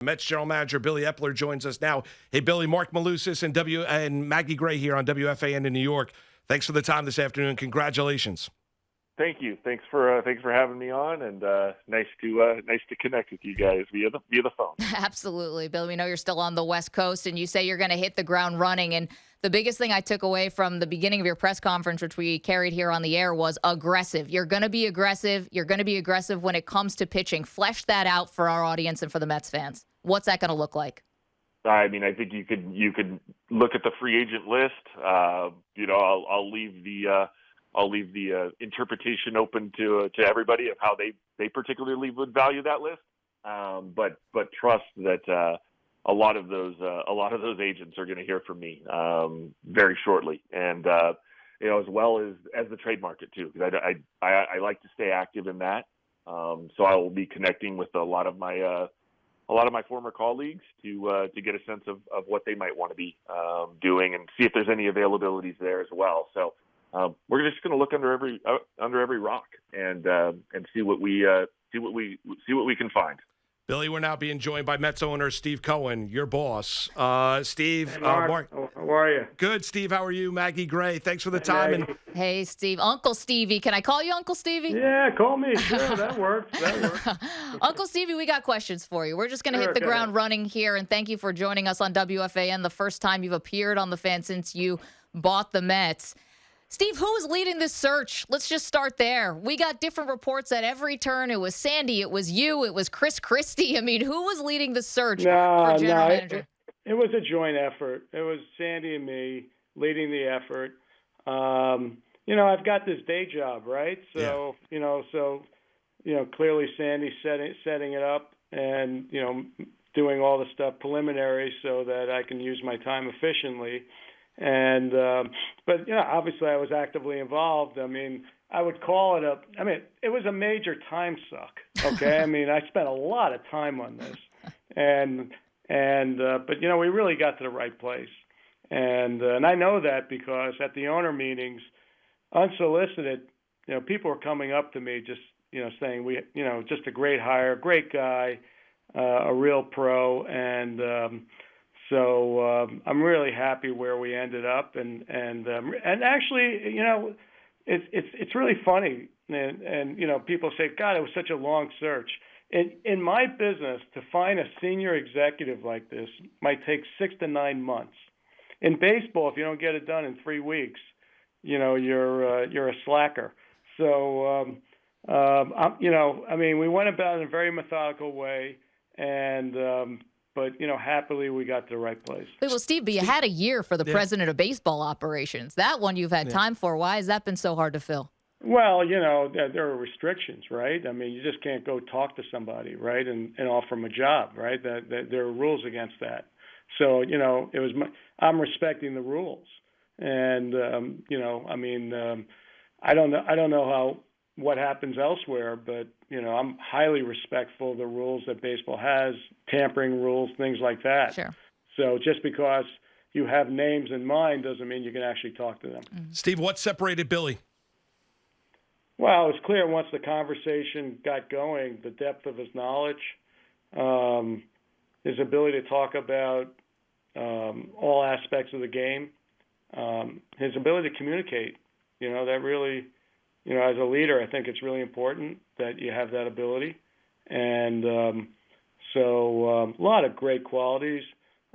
Mets general manager Billy Eppler joins us now. Hey, Billy, Mark Malusis and Maggie Gray here on WFAN in New York. Thanks for the time this afternoon. Congratulations. Thank you. Thanks for having me on, and nice to connect with you guys via the phone. Absolutely, Bill. We know you're still on the West Coast, and you say you're going to hit the ground running. And the biggest thing I took away from the beginning of your press conference, which we carried here on the air, was aggressive. You're going to be aggressive. You're going to be aggressive when it comes to pitching. Flesh that out for our audience and for the Mets fans. What's that going to look like? I mean, I think you could look at the free agent list. I'll leave the interpretation open to everybody of how they particularly would value that list. But trust that a lot of those agents are going to hear from me very shortly, and as well as the trade market too, because I like to stay active in that. So I will be connecting with a lot of my former colleagues to get a sense of what they might want to be doing and see if there's any availabilities there as well. So we're just going to look under every rock and see what we can find. Billy, we're now being joined by Mets owner Steve Cohen, your boss. Steve, hey, Mark. How are you? Good, Steve. How are you? Maggie Gray, thanks for the time. Hey, Steve. Uncle Stevie. Can I call you Uncle Stevie? Yeah, call me. Sure, that works. Uncle Stevie, we got questions for you. We're just going to hit the ground running here, and thank you for joining us on WFAN, the first time you've appeared on the fan since you bought the Mets. Steve, who is leading this search? Let's just start there. We got different reports at every turn. It was Sandy. It was you. It was Chris Christie. I mean, who was leading the search for general manager? It was a joint effort. It was Sandy and me leading the effort. I've got this day job, right? So, yeah. Clearly Sandy's setting it up and, doing all the stuff preliminary so that I can use my time efficiently. And, but obviously I was actively involved. I mean, I would call it it was a major time suck. Okay. I mean, I spent a lot of time on this but we really got to the right place. And I know that because at the owner meetings, unsolicited, people were coming up to me just, saying just a great hire, great guy, a real pro. And, So I'm really happy where we ended up, and actually, it's really funny, and people say, God, it was such a long search. In my business, to find a senior executive like this might take 6 to 9 months. In baseball, if you don't get it done in 3 weeks, you're a slacker. So we went about it in a very methodical way, and. But, happily we got to the right place. Well, Steve, but you had a year for the president of baseball operations. That one you've had time for. Why has that been so hard to fill? Well, there are restrictions, right? I mean, you just can't go talk to somebody, right, and offer them a job, right? There are rules against that. So, I'm respecting the rules. And, I don't know what happens elsewhere, but I'm highly respectful of the rules that baseball has, tampering rules, things like that. Sure. So just because you have names in mind doesn't mean you can actually talk to them. Mm-hmm. Steve, what separated Billy? Well, it was clear once the conversation got going, the depth of his knowledge, his ability to talk about all aspects of the game, his ability to communicate. That really. As a leader, I think it's really important that you have that ability. And a lot of great qualities,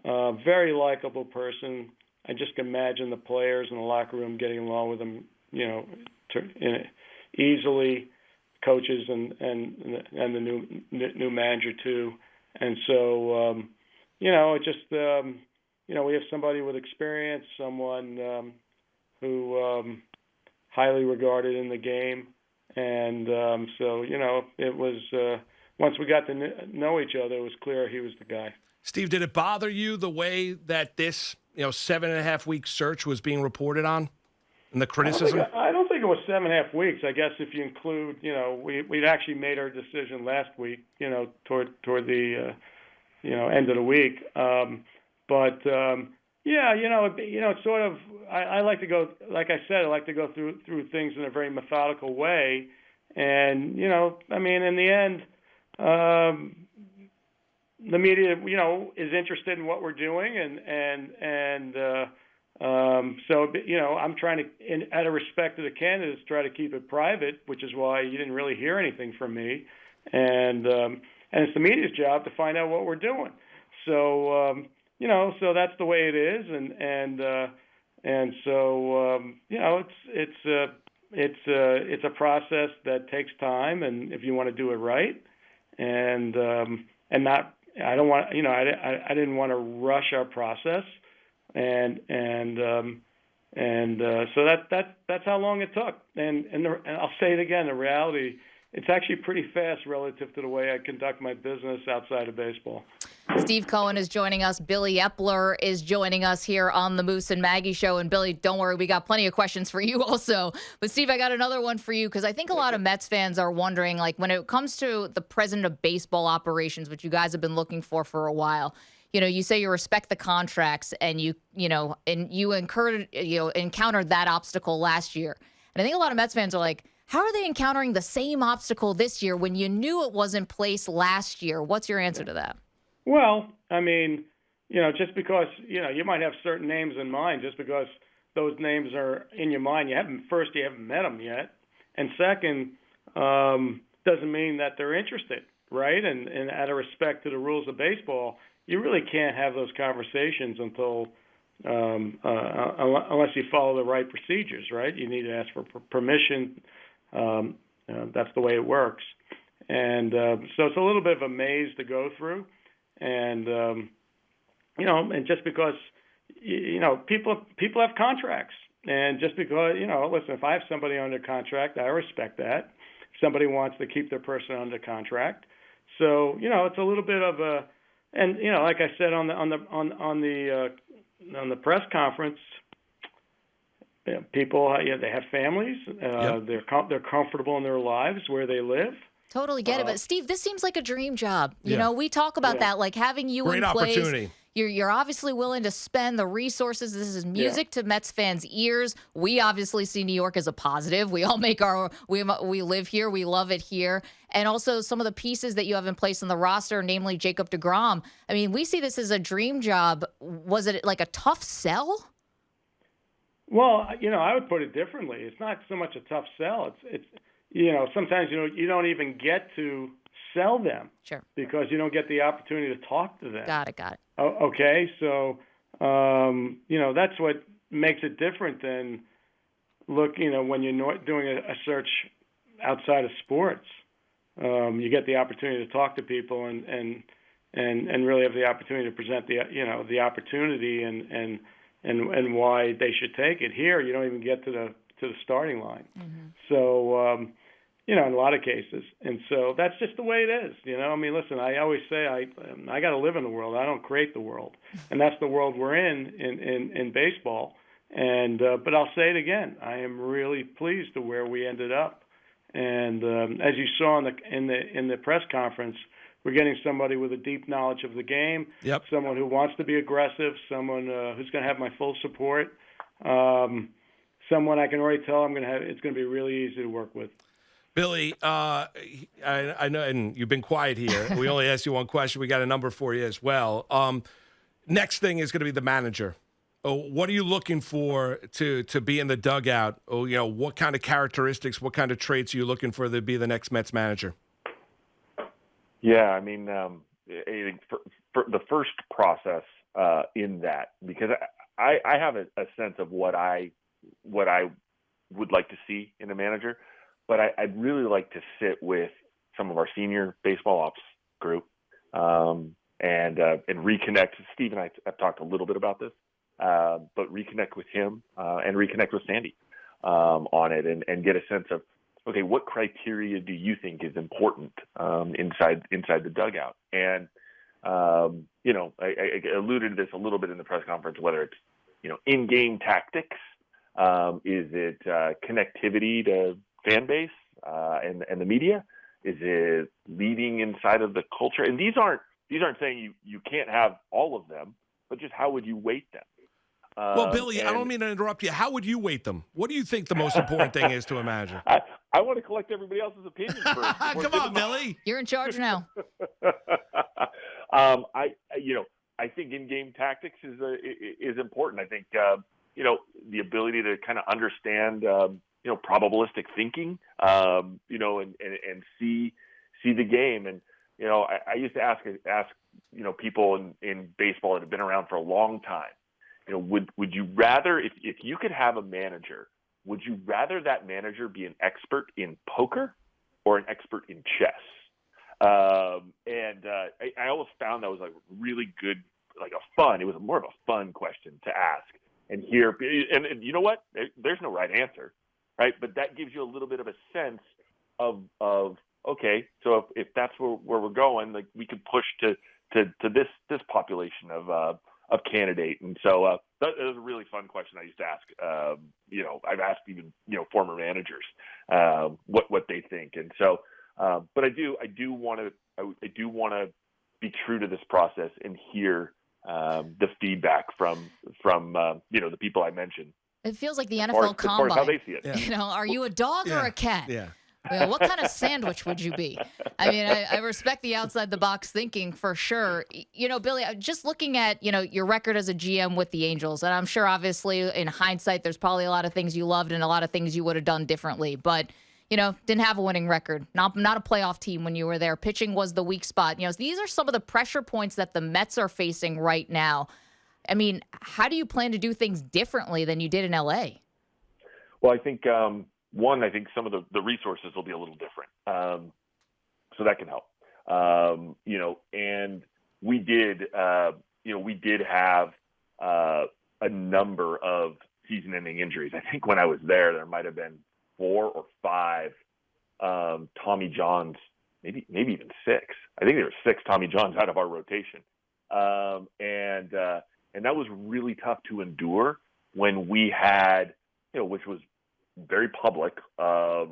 very likable person. I just imagine the players in the locker room getting along with him, easily, coaches and the new manager too. And so, we have somebody with experience, someone who highly regarded in the game, and it was once we got to know each other, it was clear he was the guy. Steve, did it bother you the way that this 7.5 week search was being reported on, and the criticism? I don't think it was 7.5 weeks. I guess if you include, we'd actually made our decision last week, toward the end of the week, it's sort of. I like to go, like I said, I like to go through things in a very methodical way, and in the end, the media, is interested in what we're doing, and so, I'm trying to, out of respect to the candidates, try to keep it private, which is why you didn't really hear anything from me, and it's the media's job to find out what we're doing. So, so that's the way it is, and so, it's a process that takes time, and if you want to do it right, and not, I don't want, I didn't want to rush our process, and so that's how long it took, and I'll say it again, the reality, it's actually pretty fast relative to the way I conduct my business outside of baseball. Steve Cohen is joining us. Billy Eppler is joining us here on the Moose and Maggie show. And Billy, don't worry, we got plenty of questions for you also. But Steve, I got another one for you, because I think a lot of Mets fans are wondering, like, when it comes to the president of baseball operations, which you guys have been looking for a while, you say you respect the contracts, and you encountered that obstacle last year. And I think a lot of Mets fans are like, how are they encountering the same obstacle this year when you knew it was in place last year? What's your answer to that? Well, I mean, just because, you might have certain names in mind, just because those names are in your mind, you haven't met them yet. And second, doesn't mean that they're interested, right? And out of respect to the rules of baseball, you really can't have those conversations until unless you follow the right procedures, right? You need to ask for permission. That's the way it works. And so it's a little bit of a maze to go through. And, and just because, people have contracts. And just because, listen, if I have somebody under contract, I respect that. Somebody wants to keep their person under contract. So, it's a little bit of a, and, like I said on the press conference, people, they have families. Yep. They're comfortable in their lives where they live. Totally get it. But Steve, this seems like a dream job. Yeah. We talk about that, like having you Great in place. opportunity. You're obviously willing to spend the resources. This is music to Mets fans' ears. We obviously see New York as a positive. We all we live here. We love it here. And also some of the pieces that you have in place in the roster, namely Jacob deGrom. I mean, we see this as a dream job. Was it like a tough sell? Well, I would put it differently. It's not so much a tough sell. It's sometimes, you don't even get to sell them. Sure. Because you don't get the opportunity to talk to them. Got it. Okay. So, that's what makes it different than when you're not doing a search outside of sports. You get the opportunity to talk to people and really have the opportunity to present the opportunity and why they should take it. Here, you don't even get to the starting line. Mm-hmm. So, in a lot of cases. And so that's just the way it is. I mean, listen, I always say I got to live in the world. I don't create the world. And that's the world we're in baseball. And but I'll say it again. I am really pleased to where we ended up. And as you saw in the press conference, we're getting somebody with a deep knowledge of the game, yep. Someone who wants to be aggressive, someone who's going to have my full support, someone I can already tell it's going to be really easy to work with. Billy, I know, and you've been quiet here. We only asked you one question. We got a number for you as well. Next thing is going to be the manager. What are you looking for to be in the dugout? What kind of characteristics, what kind of traits are you looking for to be the next Mets manager? Yeah, I mean, for the first process in that, because I have a sense of what I would like to see in a manager. But I'd really like to sit with some of our senior baseball ops group and reconnect. Steve and I have talked a little bit about this, but reconnect with him and reconnect with Sandy on it and get a sense of, okay, what criteria do you think is important inside the dugout? And I alluded to this a little bit in the press conference, whether it's in-game tactics, is it connectivity to fan base and the media? Is it leading inside of the culture? And these aren't saying you can't have all of them, but just how would you weight them? Well, Billy, I don't mean to interrupt you. How would you weight them? What do you think the most important thing is to a manager? I want to collect everybody else's opinions first. Come on, Billy. You're in charge now. I think in-game tactics is important. I think the ability to kind of understand probabilistic thinking, and see the game. And I used to ask people in baseball that have been around for a long time, would you rather, if you could have a manager, would you rather that manager be an expert in poker or an expert in chess? I always found that was like really good, it was more of a fun question to ask. And you know what? There's no right answer, right? But that gives you a little bit of a sense of okay, so if that's where we're going, like we could push to this population of candidate. And so that was a really fun question I used to ask. I've asked even former managers what they think. And so, but I do want to be true to this process and hear the feedback from the people I mentioned. It feels like the as NFL Combine. As far as how they see it. Yeah. Are you a dog or a cat? Yeah. Well, what kind of sandwich would you be? I mean, I respect the outside the box thinking for sure. Billy, just looking at, your record as a GM with the Angels, and I'm sure obviously in hindsight, there's probably a lot of things you loved and a lot of things you would have done differently, but didn't have a winning record, not a playoff team when you were there. Pitching was the weak spot. These are some of the pressure points that the Mets are facing right now. I mean, how do you plan to do things differently than you did in LA? Well, I think, I think some of the resources will be a little different. So that can help. And we did have a number of season-ending injuries. I think when I was there might have been 4 or 5 Tommy Johns, maybe even 6. I think there were 6 Tommy Johns out of our rotation. And that was really tough to endure when we had, which was very public, the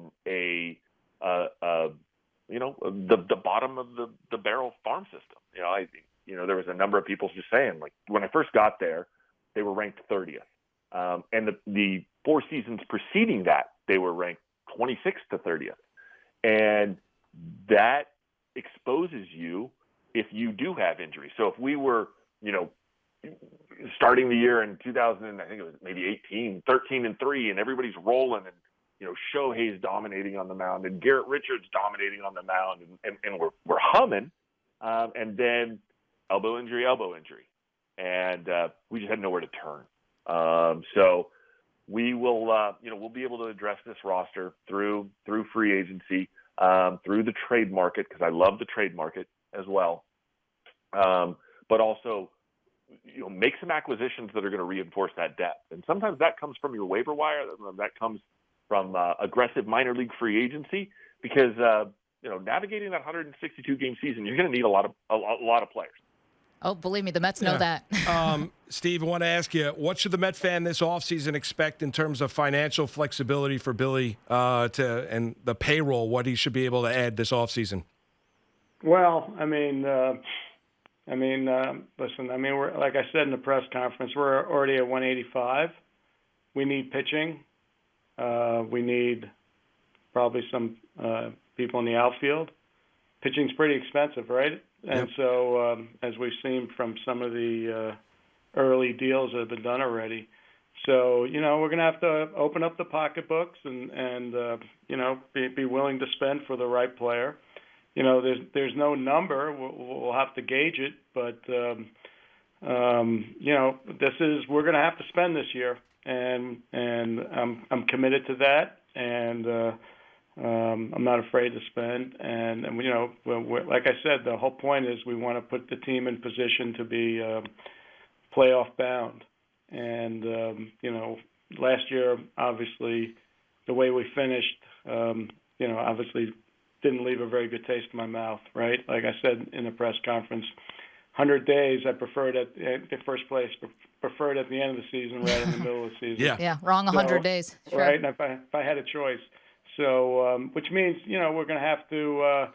bottom of the barrel farm system. There was a number of people just saying, like, when I first got there, they were ranked 30th. And the 4 seasons preceding that, they were ranked 26th to 30th. And that exposes you if you do have injuries. So if we were, starting the year in 2000, I think it was maybe 13-3, and everybody's rolling, and Shohei's dominating on the mound, and Garrett Richards dominating on the mound, and we're humming, and then elbow injury, and we just had nowhere to turn. So we will, we'll be able to address this roster through free agency, through the trade market, because I love the trade market as well, but also make some acquisitions that are going to reinforce that depth. And sometimes that comes from your waiver wire. That comes from aggressive minor league free agency, because navigating that 162 game season, you're going to need a lot of players. Oh, believe me, the Mets know that. Steve, I want to ask you, what should the Met fan this offseason expect in terms of financial flexibility for Billy and the payroll, what he should be able to add this offseason? Well, listen, we're, like I said in the press conference, we're already at 185. We need pitching. We need probably some people in the outfield. Pitching's pretty expensive, right? And Yep. so, as we've seen from some of the early deals that have been done already. So, we're going to have to open up the pocketbooks and be willing to spend for the right player. There's no number. We'll have to gauge it, but we're going to have to spend this year, and I'm committed to that, and I'm not afraid to spend. And like I said, the whole point is we want to put the team in position to be playoff bound. And last year, obviously, the way we finished, obviously didn't leave a very good taste in my mouth, right? Like I said in the press conference, 100 days, I preferred at first place, preferred at the end of the season rather than the middle of the season. Yeah, wrong 100 days. Sure. Right, and if I had a choice. So, which means, we're going to have to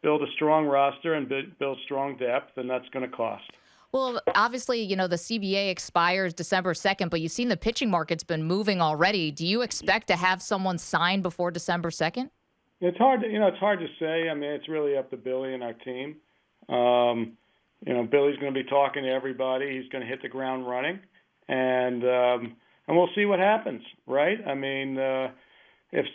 build a strong roster and build strong depth, and that's going to cost. Well, obviously, the CBA expires December 2nd, but you've seen the pitching market's been moving already. Do you expect to have someone signed before December 2nd? It's hard to say. It's really up to Billy and our team. Billy's going to be talking to everybody. He's going to hit the ground running, and we'll see what happens, right? I mean, if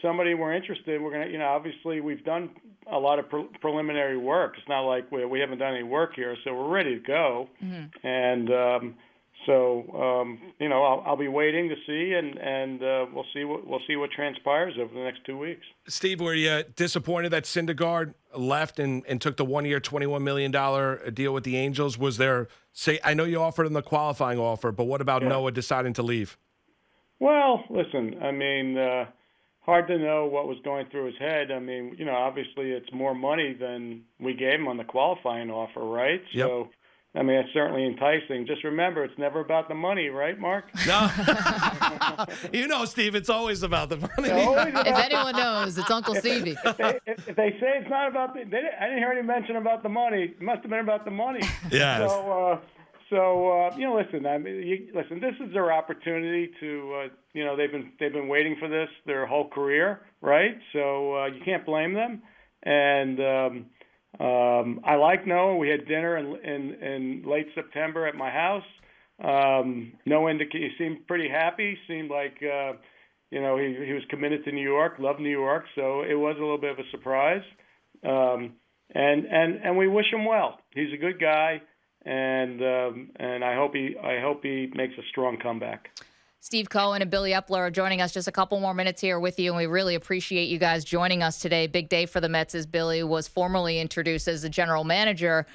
somebody were interested, we're going to, obviously we've done a lot of preliminary work. It's not like we haven't done any work here, so we're ready to go. Mm-hmm. And I'll be waiting to see, and we'll see what transpires over the next 2 weeks. Steve, were you disappointed that Syndergaard left and took the 1 year, $21 million deal with the Angels? Was there, I know you offered him the qualifying offer, but what about Noah deciding to leave? Well, listen, I mean, hard to know what was going through his head. I mean, obviously it's more money than we gave him on the qualifying offer, right? Yep. So, I mean, it's certainly enticing. Just remember, it's never about the money, right, Mark? No. Steve, it's always about the money. If anyone knows, it's Uncle Stevie. If they say it's not about I didn't hear any mention about the money. It must have been about the money. Yes. Listen. I mean, listen. This is their opportunity to, they've been waiting for this their whole career, right? So you can't blame them. And I like Noah. We had dinner in late September at my house. No indication. He seemed pretty happy. Seemed like he was committed to New York. Loved New York. So it was a little bit of a surprise. And we wish him well. He's a good guy. And I hope he makes a strong comeback. Steve Cohen and Billy Eppler are joining us. Just a couple more minutes here with you, and we really appreciate you guys joining us today. Big day for the Mets as Billy was formally introduced as the general manager.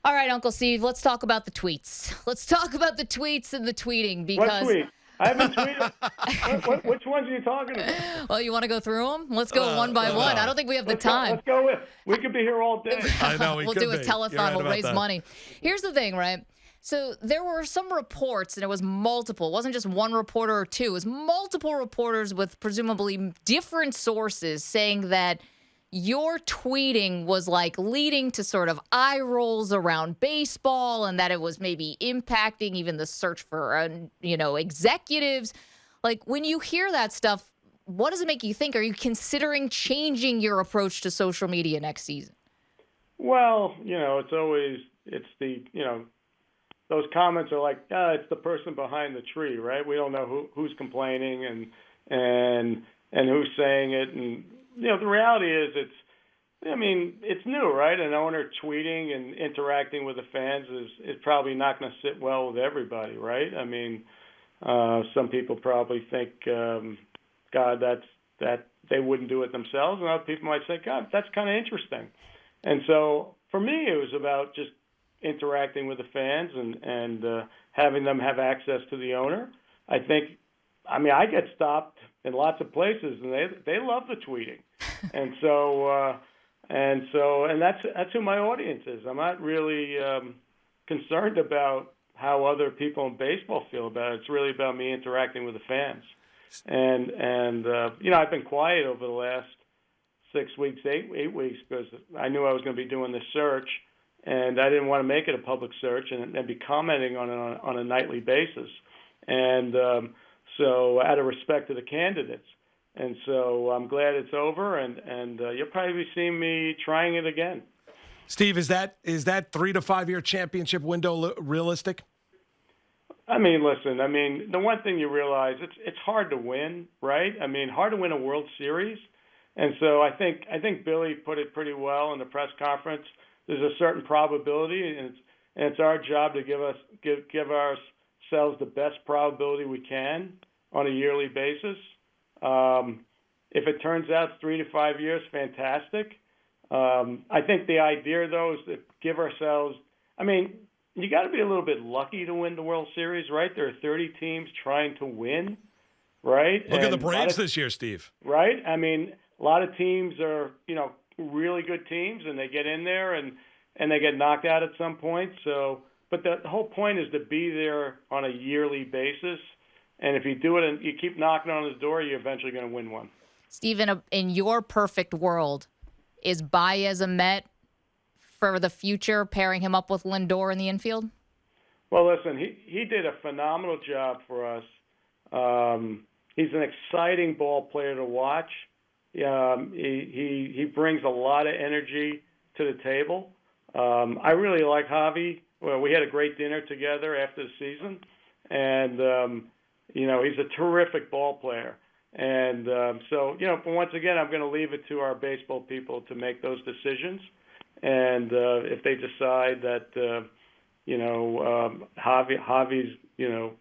All right, Uncle Steve, let's talk about the tweets. Let's talk about the tweets and the tweeting because. What tweet? I haven't tweeted. Which ones are you talking about? Well, you want to go through them? Let's go one by one. I don't think we have the time. Let's go with. We could be here all day. I know we'll do a telethon. We'll raise money. Here's the thing, right? So there were some reports, and it was multiple. It wasn't just one reporter or two. It was multiple reporters with presumably different sources saying that your tweeting was like leading to sort of eye rolls around baseball and that it was maybe impacting even the search for, executives. Like when you hear that stuff, what does it make you think? Are you considering changing your approach to social media next season? Well, those comments are like, it's the person behind the tree, right? We don't know who's complaining and who's saying it. And, the reality is it's new, right? An owner tweeting and interacting with the fans is probably not going to sit well with everybody, right? I mean, some people probably think, God, that they wouldn't do it themselves. And other people might say, God, that's kind of interesting. And so for me, it was about just interacting with the fans and having them have access to the owner. I get stopped in lots of places, and they love the tweeting, and that's who my audience is. I'm not really concerned about how other people in baseball feel about it. It's really about me interacting with the fans, and I've been quiet over the last 6 weeks, 8 weeks because I knew I was going to be doing this search. And I didn't want to make it a public search and be commenting on a nightly basis. And so out of respect to the candidates. And so I'm glad it's over, and you'll probably be seeing me trying it again. Steve, is that 3 to 5 year championship window realistic? I mean, listen, the one thing you realize, it's hard to win, right? Hard to win a World Series. And so I think Billy put it pretty well in the press conference. There's a certain probability, and it's our job to give ourselves the best probability we can on a yearly basis. If it turns out it's 3 to 5 years, fantastic. I think the idea, though, is to give ourselves – you got to be a little bit lucky to win the World Series, right? There are 30 teams trying to win, right? Look at the Braves this year, Steve. Right? A lot of teams are, really good teams, and they get in there and they get knocked out at some point. So, but the whole point is to be there on a yearly basis. And if you do it and you keep knocking on his door, you're eventually going to win one. Steven, in your perfect world, is Baez a Met for the future, pairing him up with Lindor in the infield? Well, listen, he did a phenomenal job for us. He's an exciting ball player to watch. He brings a lot of energy to the table. I really like Javi. Well, we had a great dinner together after the season, and he's a terrific ball player. And so, but once again, I'm going to leave it to our baseball people to make those decisions. And if they decide that, Javi's,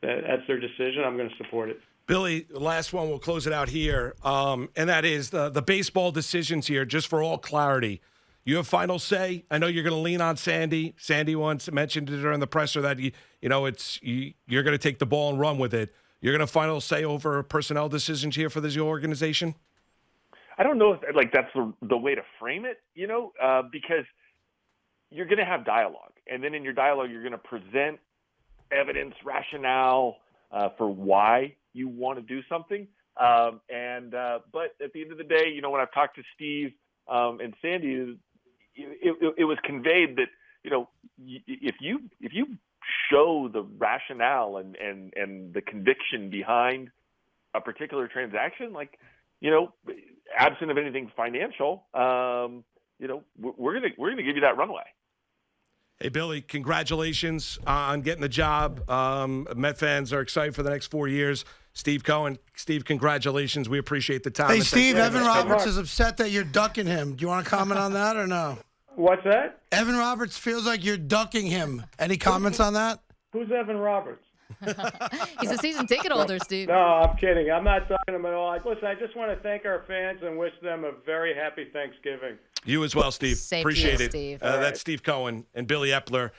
that's their decision, I'm going to support it. Billy, last one, we'll close it out here. And that is the baseball decisions here, just for all clarity. You have final say. I know you're going to lean on Sandy. Sandy once mentioned it during the presser that, you're going to take the ball and run with it. You're going to final say over personnel decisions here for this organization? I don't know if that's the way to frame it, because you're going to have dialogue. And then in your dialogue, you're going to present evidence, rationale for why you want to do something. But at the end of the day, when I've talked to Steve and Sandy, it was conveyed that, if you show the rationale and the conviction behind a particular transaction, absent of anything financial, we're gonna give you that runway. Hey, Billy, congratulations on getting the job. Met fans are excited for the next 4 years. Steve Cohen. Steve, congratulations. We appreciate the time. Hey, Steve, Evan Roberts is upset that you're ducking him. Do you want to comment on that or no? What's that? Evan Roberts feels like you're ducking him. Any comments on that? Who's Evan Roberts? He's a season ticket holder, Steve. No, I'm kidding. I'm not talking to him at all. Listen, I just want to thank our fans and wish them a very happy Thanksgiving. You as well, Steve. Same Appreciate to you, it. Steve. That's Steve Cohen and Billy Eppler.